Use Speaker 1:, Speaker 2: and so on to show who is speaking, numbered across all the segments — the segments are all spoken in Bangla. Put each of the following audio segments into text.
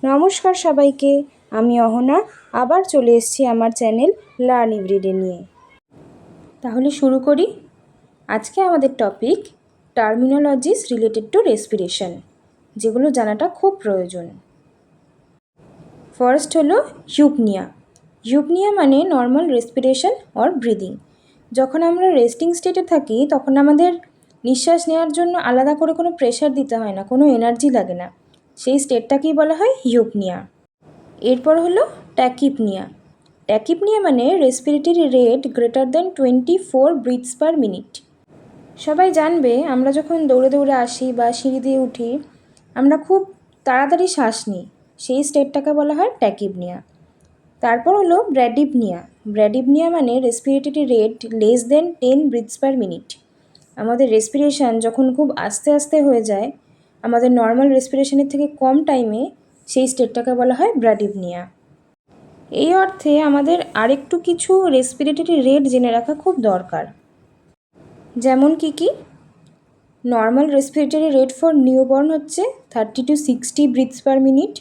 Speaker 1: নমস্কার সবাইকে, আমি অহনা আবার চলে এসেছি আমার চ্যানেল লার্ন এভরিডে নিয়ে। তাহলে শুরু করি। আজকে আমাদের topic terminologies related to respiration, যেগুলো জানাটা খুব প্রয়োজন। ফার্স্ট হলো ইউপনিয়া। ইউপনিয়া মানে নর্মাল রেসপিরেশন অর ব্রিদিং। যখন আমরা রেস্টিং স্টেটে থাকি তখন আমাদের নিঃশ্বাস নেওয়ার জন্য আলাদা করে কোনো প্রেশার দিতে হয় না, কোনো এনার্জি লাগে না। সেই স্টেটটাকেই বলা হয় ইউপনিয়া। এরপর হলো ট্যাকিপনিয়া। ট্যাকিপনিয়া মানে respiratory rate greater than 24 breaths per minute. সবাই জানবে আমরা যখন দৌড়ে দৌড়ে আসি বা সিঁড়ি দিয়ে উঠি আমরা খুব তাড়াতাড়ি শ্বাস নিই, সেই স্টেটটাকে বলা হয় ট্যাকিপনিয়া। তারপর হলো ব্র্যাডিপনিয়া। ব্র্যাডিপনিয়া মানে respiratory rate less than 10 breaths per minute. আমাদের রেসপিরেশন যখন খুব আস্তে আস্তে হয়ে যায়, আমাদের নর্মাল রেসপিরেশনের থেকে কম টাইমে, সেই স্টেটটাকে বলা হয় ব্র্যাডিপনিয়া। এই অর্থে আমাদের আরেকটু কিছু রেসপিরেটরি রেট জেনে রাখা খুব দরকার। যেমন কি normal respiratory rate for newborn হচ্ছে 30 to 60 ব্রিথস পার মিনিট।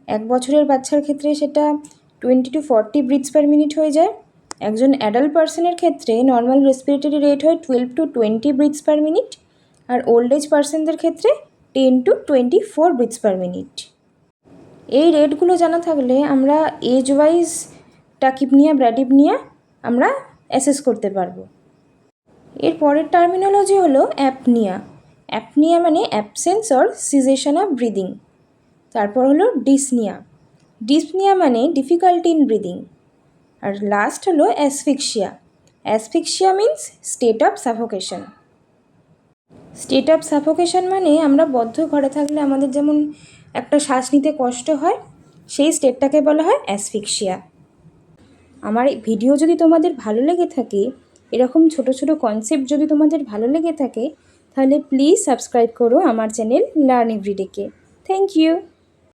Speaker 1: 1 বছরের বাচ্চার ক্ষেত্রে সেটা 20 to 40 ব্রিথস পার মিনিট হয়ে যায়। একজন অ্যাডাল্ট পার্সনের ক্ষেত্রে নর্মাল রেসপিরেটরি রেট হয় 12 to 20 ব্রিথস পার মিনিট, আর ওল্ড এজ পার্সনদের ক্ষেত্রে 10 to 24 ব্রিথস পার মিনিট। এই রেটগুলো জানা থাকলে আমরা এজ ওয়াইজ ট্যাকিপনিয়া ব্র্যাডিপনিয়া আমরা অ্যাসেস করতে পারবো। এর পরের টার্মিনোলজি হলো অ্যাপনিয়া। অ্যাপনিয়া মানে absence or cessation of breathing. তারপর হলো ডিসনিয়া। ডিসনিয়া মানে ডিফিকাল্টি ইন ব্রিদিং। আর লাস্ট হলো asphyxia. Asphyxia means state of suffocation. State of suffocation মানে আমরা বদ্ধ ঘরে থাকলে আমাদের যেমন একটা শ্বাস নিতে কষ্ট হয়, সেই স্টেটটাকে বলা হয় অ্যাসফিক্সিয়া। আমার এই ভিডিও যদি তোমাদের ভালো লেগে থাকে, এরকম ছোট ছোট কনসেপ্ট যদি তোমাদের ভালো লেগে থাকে, তাহলে প্লিজ সাবস্ক্রাইব করো আমার চ্যানেল লার্ন এভরিডেকে। Thank you.